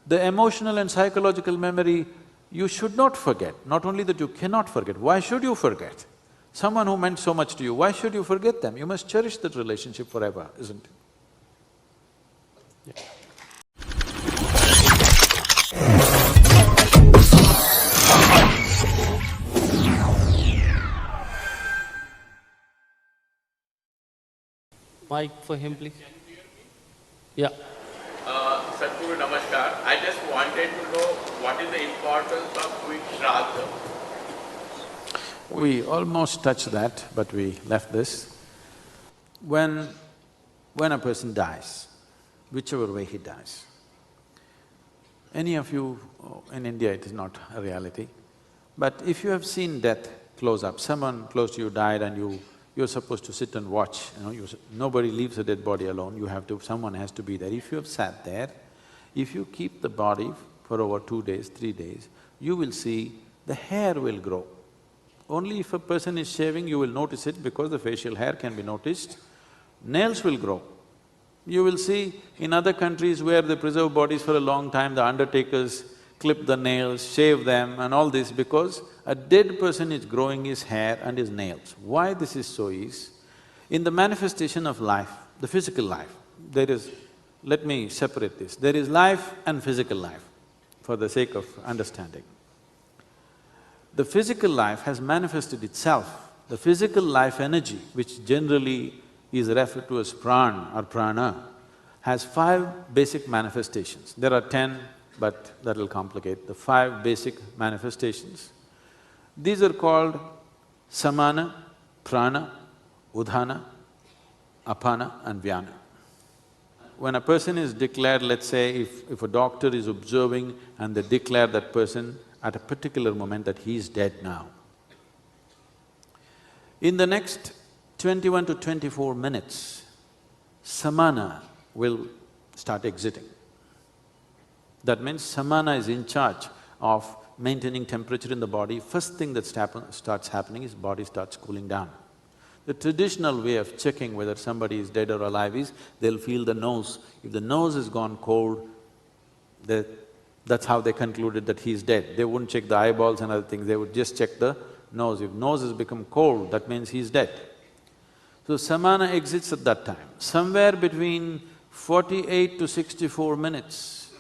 The emotional and psychological memory, you should not forget. Not only that you cannot forget, why should you forget? Someone who meant so much to you, why should you forget them? You must cherish that relationship forever, isn't it? Yeah. Mic for him, please. Yeah. Sadhguru, namaskar. I just wanted to know what is the importance of quick shraddha? We almost touched that, but we left this. When a person dies, whichever way he dies, any of you… in India it is not a reality, but if you have seen death close up, someone close to you died and you're supposed to sit and watch, nobody leaves a dead body alone, you have to… someone has to be there. If you have sat there, if you keep the body for over 2 days, 3 days, you will see the hair will grow. Only if a person is shaving, you will notice it because the facial hair can be noticed. Nails will grow. You will see in other countries where they preserve bodies for a long time, the undertakers clip the nails, shave them and all this because a dead person is growing his hair and his nails. Why this is so is, in the manifestation of life, the physical life, there is… let me separate this, there is life and physical life for the sake of understanding. The physical life has manifested itself. The physical life energy, which generally is referred to as pran or prana, has 5 basic manifestations. There are 10, but that will complicate. The 5 basic manifestations. These are called samana, prana, udhana, apana and vyana. When a person is declared, let's say if a doctor is observing and they declare that person at a particular moment that he is dead now, in the next 21 to 24 minutes, samana will start exiting. That means samana is in charge of maintaining temperature in the body. First thing that starts happening is body starts cooling down. The traditional way of checking whether somebody is dead or alive is, they'll feel the nose. If the nose has gone cold, that's how they concluded that he's dead. They wouldn't check the eyeballs and other things, they would just check the nose. If nose has become cold, that means he's dead. So samana exits at that time. Somewhere between 48 to 64 minutes,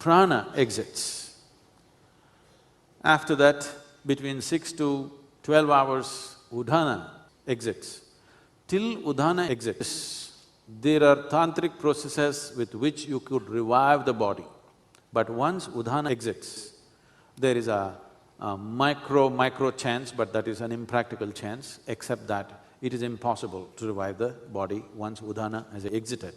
prana exits. After that, between 6 to 12 hours, udhana exits. Till udhana exits, there are tantric processes with which you could revive the body. But once udhana exits, there is a micro chance, but that is an impractical chance, except that it is impossible to revive the body once udhana has exited.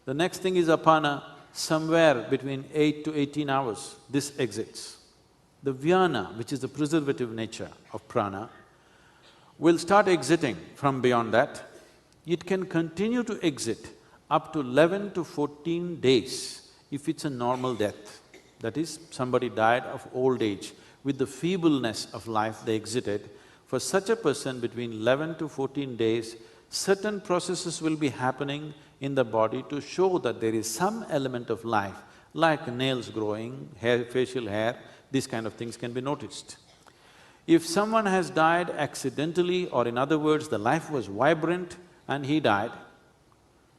The next thing is apana, somewhere between 8 to 18 hours, this exits. The vyana, which is the preservative nature of prana, will start exiting from beyond that. It can continue to exit up to 11 to 14 days if it's a normal death. That is, somebody died of old age, with the feebleness of life they exited. For such a person, between 11 to 14 days, certain processes will be happening in the body to show that there is some element of life, like nails growing, hair, facial hair, these kind of things can be noticed. If someone has died accidentally, or in other words, the life was vibrant and he died,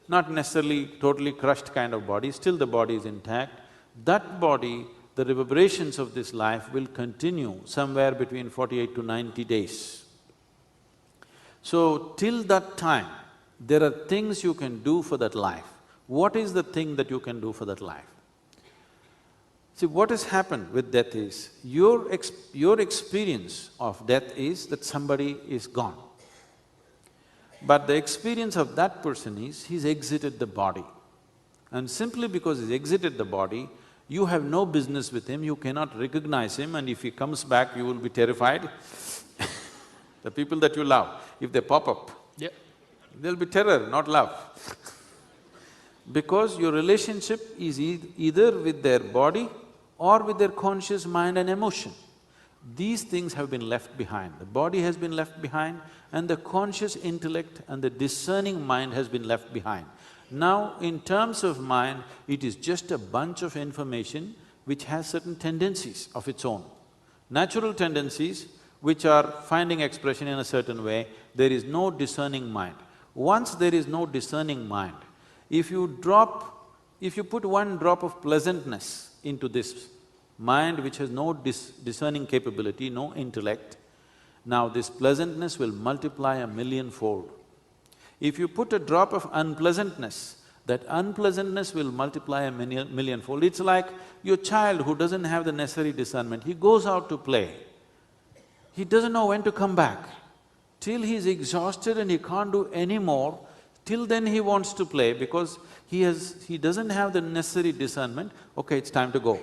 not necessarily totally crushed kind of body, still the body is intact, that body, the reverberations of this life will continue somewhere between 48 to 90 days. So, till that time, there are things you can do for that life. What is the thing that you can do for that life? See, what has happened with death is, your experience of death is that somebody is gone. But the experience of that person is, he's exited the body. And simply because he's exited the body, you have no business with him, you cannot recognize him, and if he comes back, you will be terrified. The people that you love, if they pop up, there'll be terror, not love. Because your relationship is either with their body or with their conscious mind and emotion. These things have been left behind. The body has been left behind and the conscious intellect and the discerning mind has been left behind. Now, in terms of mind, it is just a bunch of information which has certain tendencies of its own. Natural tendencies which are finding expression in a certain way, there is no discerning mind. Once there is no discerning mind, if you put one drop of pleasantness into this mind which has no discerning capability, no intellect, now this pleasantness will multiply 1,000,000-fold. If you put a drop of unpleasantness, that unpleasantness will multiply 1,000,000-fold. It's like your child who doesn't have the necessary discernment, he goes out to play. He doesn't know when to come back. Till he's exhausted and he can't do any more, till then he wants to play because he doesn't have the necessary discernment, okay, it's time to go.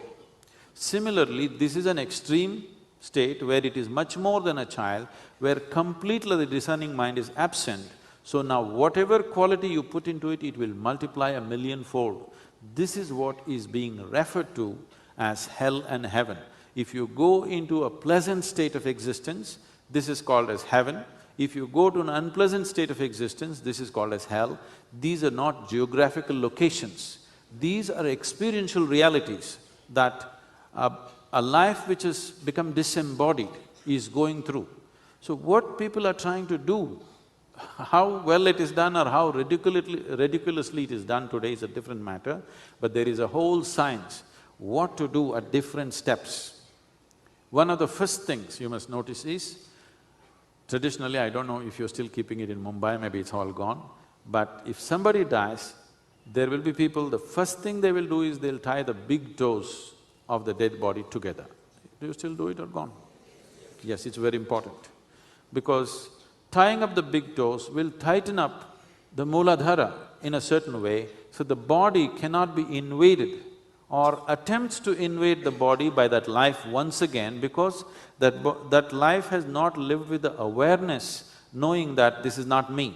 Similarly, this is an extreme state where it is much more than a child, where completely the discerning mind is absent. So now whatever quality you put into it, it will multiply 1,000,000-fold. This is what is being referred to as hell and heaven. If you go into a pleasant state of existence, this is called as heaven. If you go to an unpleasant state of existence, this is called as hell. These are not geographical locations. These are experiential realities that a life which has become disembodied is going through. So what people are trying to do, how well it is done or how ridiculously it is done today is a different matter, but there is a whole science what to do at different steps. One of the first things you must notice is, traditionally, I don't know if you're still keeping it in Mumbai, maybe it's all gone, but if somebody dies, there will be people, the first thing they will do is they'll tie the big toes of the dead body together. Do you still do it or gone? Yes, it's very important, because tying up the big toes will tighten up the Mooladhara in a certain way, so the body cannot be invaded or attempts to invade the body by that life once again, because that life has not lived with the awareness, knowing that this is not me.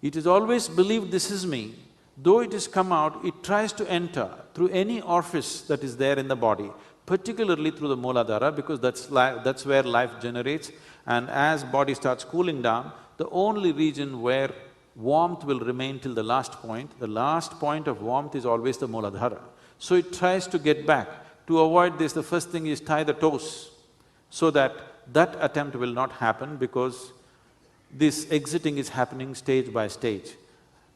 It is always believed this is me. Though it has come out, it tries to enter through any orifice that is there in the body, particularly through the Mooladhara, because that's where life generates. And as body starts cooling down, the only region where warmth will remain till the last point of warmth is always the Mooladhara. So it tries to get back. To avoid this, the first thing is tie the toes, so that attempt will not happen, because this exiting is happening stage by stage.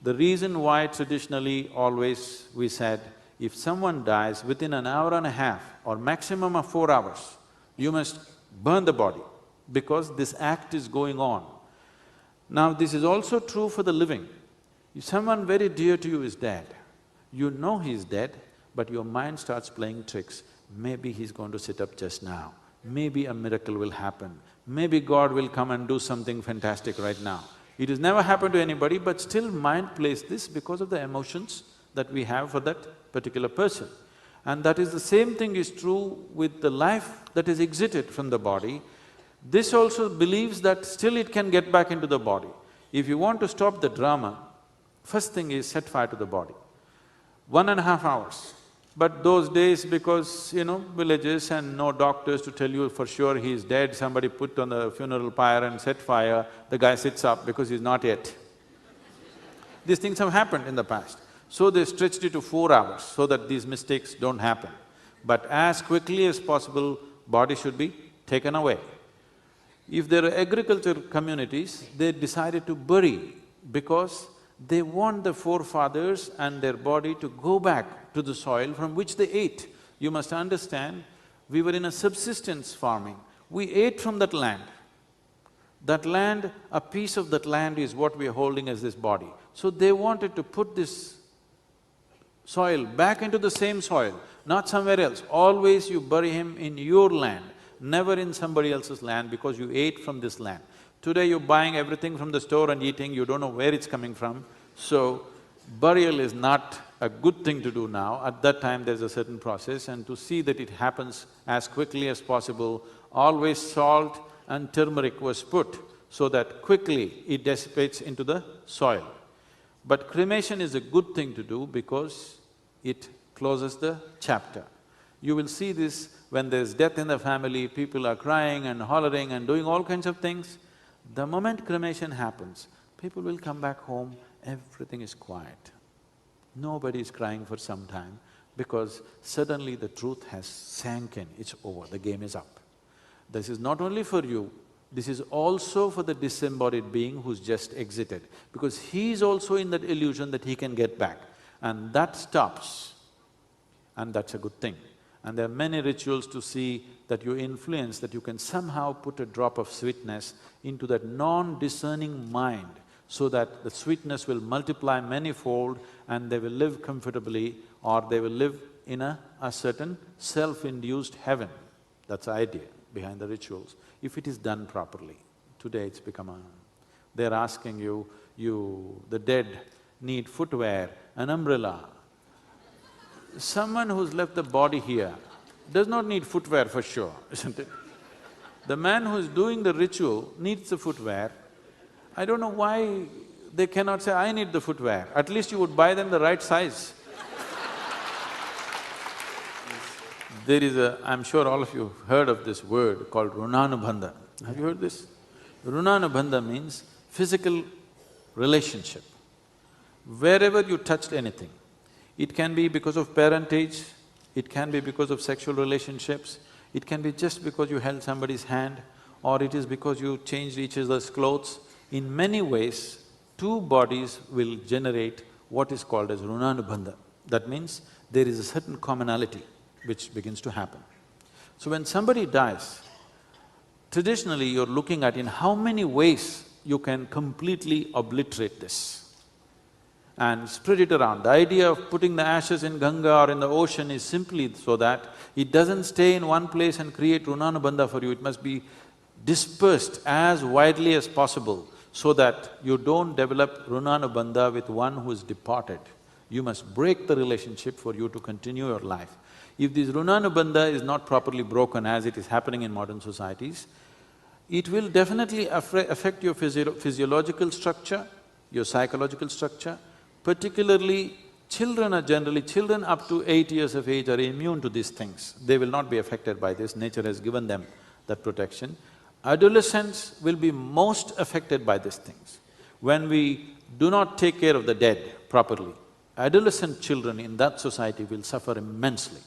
The reason why traditionally always we said, if someone dies within an hour and a half or maximum of 4 hours, you must burn the body, because this act is going on. Now, this is also true for the living. If someone very dear to you is dead, you know he's dead, but your mind starts playing tricks. Maybe he's going to sit up just now, maybe a miracle will happen, maybe God will come and do something fantastic right now. It has never happened to anybody, but still mind plays this because of the emotions that we have for that particular person. And that is the same thing is true with the life that is exited from the body. This also believes that still it can get back into the body. If you want to stop the drama, first thing is set fire to the body. 1.5 hours. But those days, because, villages and no doctors to tell you for sure he is dead, somebody put on the funeral pyre and set fire, the guy sits up because he's not yet. These things have happened in the past. So they stretched it to 4 hours so that these mistakes don't happen. But as quickly as possible, body should be taken away. If there are agriculture communities, they decided to bury because they want the forefathers and their body to go back to the soil from which they ate. You must understand, we were in a subsistence farming. We ate from that land. That land, a piece of that land is what we are holding as this body. So they wanted to put this soil back into the same soil, not somewhere else. Always you bury him in your land, never in somebody else's land, because you ate from this land. Today you're buying everything from the store and eating, you don't know where it's coming from. So, burial is not a good thing to do now. At that time there's a certain process, and to see that it happens as quickly as possible, always salt and turmeric was put so that quickly it dissipates into the soil. But cremation is a good thing to do because it closes the chapter. You will see this when there's death in the family, people are crying and hollering and doing all kinds of things. The moment cremation happens, people will come back home, everything is quiet. Nobody is crying for some time because suddenly the truth has sank in, it's over, the game is up. This is not only for you, this is also for the disembodied being who's just exited, because he is also in that illusion that he can get back, and that stops, and that's a good thing. And there are many rituals to see that you influence, that you can somehow put a drop of sweetness into that non-discerning mind, so that the sweetness will multiply manyfold and they will live comfortably, or they will live in a certain self-induced heaven. That's the idea behind the rituals, if it is done properly. Today it's become a… they're asking you, the dead need footwear, an umbrella. Someone who's left the body here does not need footwear for sure, isn't it? The man who's doing the ritual needs the footwear. I don't know why they cannot say, I need the footwear. At least you would buy them the right size. There is a… I'm sure all of you have heard of this word called runanubandha. Have you heard this? Runanubandha means physical relationship. Wherever you touched anything, it can be because of parentage, it can be because of sexual relationships, it can be just because you held somebody's hand, or it is because you changed each other's clothes. In many ways, two bodies will generate what is called as runanubandha. That means there is a certain commonality which begins to happen. So when somebody dies, traditionally you're looking at in how many ways you can completely obliterate this and spread it around. The idea of putting the ashes in Ganga or in the ocean is simply so that it doesn't stay in one place and create runanubandha for you, it must be dispersed as widely as possible so that you don't develop runanubandha with one who is departed. You must break the relationship for you to continue your life. If this runanubandha is not properly broken, as it is happening in modern societies, it will definitely affect your physiological structure, your psychological structure. Particularly, children up to 8 years of age are immune to these things. They will not be affected by this, nature has given them that protection. Adolescents will be most affected by these things. When we do not take care of the dead properly, adolescent children in that society will suffer immensely,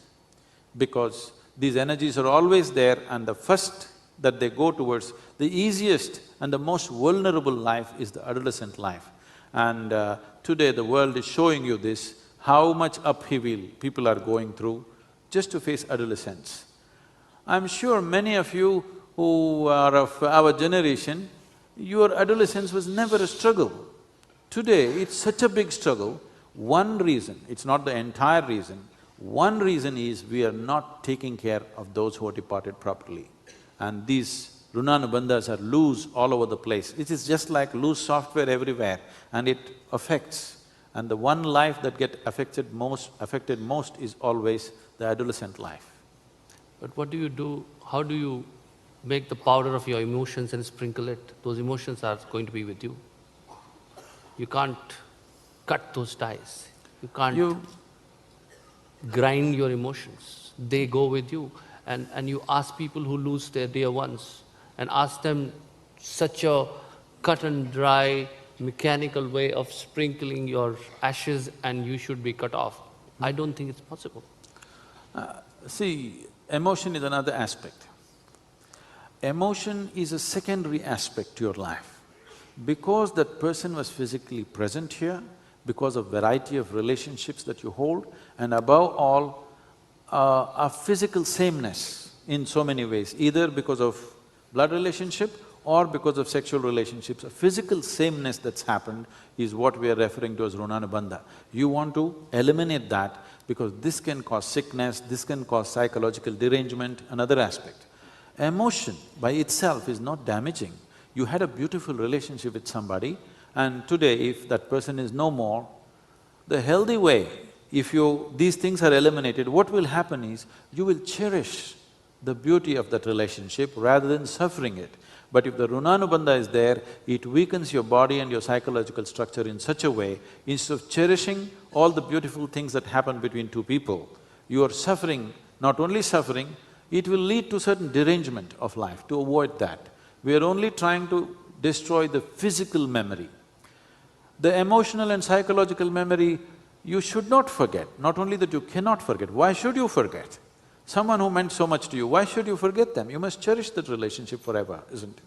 because these energies are always there, and the first that they go towards, the easiest and the most vulnerable life is the adolescent life. And today the world is showing you this, how much upheaval people are going through just to face adolescence. I'm sure many of you who are of our generation, your adolescence was never a struggle. Today, it's such a big struggle. One reason, it's not the entire reason, one reason is we are not taking care of those who are departed properly. And these runanubandhas are loose all over the place. It is just like loose software everywhere, and it affects. And the one life that get affected most is always the adolescent life. But what do you do, how do you make the powder of your emotions and sprinkle it? Those emotions are going to be with you. You can't cut those ties. You can't grind your emotions. They go with you. And you ask people who lose their dear ones and ask them such a cut and dry, mechanical way of sprinkling your ashes and you should be cut off. I don't think it's possible. See, emotion is another aspect. Emotion is a secondary aspect to your life. Because that person was physically present here, because of variety of relationships that you hold, and above all, a physical sameness in so many ways, either because of blood relationship or because of sexual relationships. A physical sameness that's happened is what we are referring to as runanubandha. You want to eliminate that because this can cause sickness, this can cause psychological derangement, another aspect. Emotion by itself is not damaging. You had a beautiful relationship with somebody, and today if that person is no more, the healthy way, if these things are eliminated, what will happen is, you will cherish the beauty of that relationship rather than suffering it. But if the runanubandha is there, it weakens your body and your psychological structure in such a way, instead of cherishing all the beautiful things that happen between two people, you are suffering, not only suffering, it will lead to certain derangement of life. To avoid that, we are only trying to destroy the physical memory. The emotional and psychological memory, you should not forget. Not only that you cannot forget, why should you forget? Someone who meant so much to you, why should you forget them? You must cherish that relationship forever, isn't it?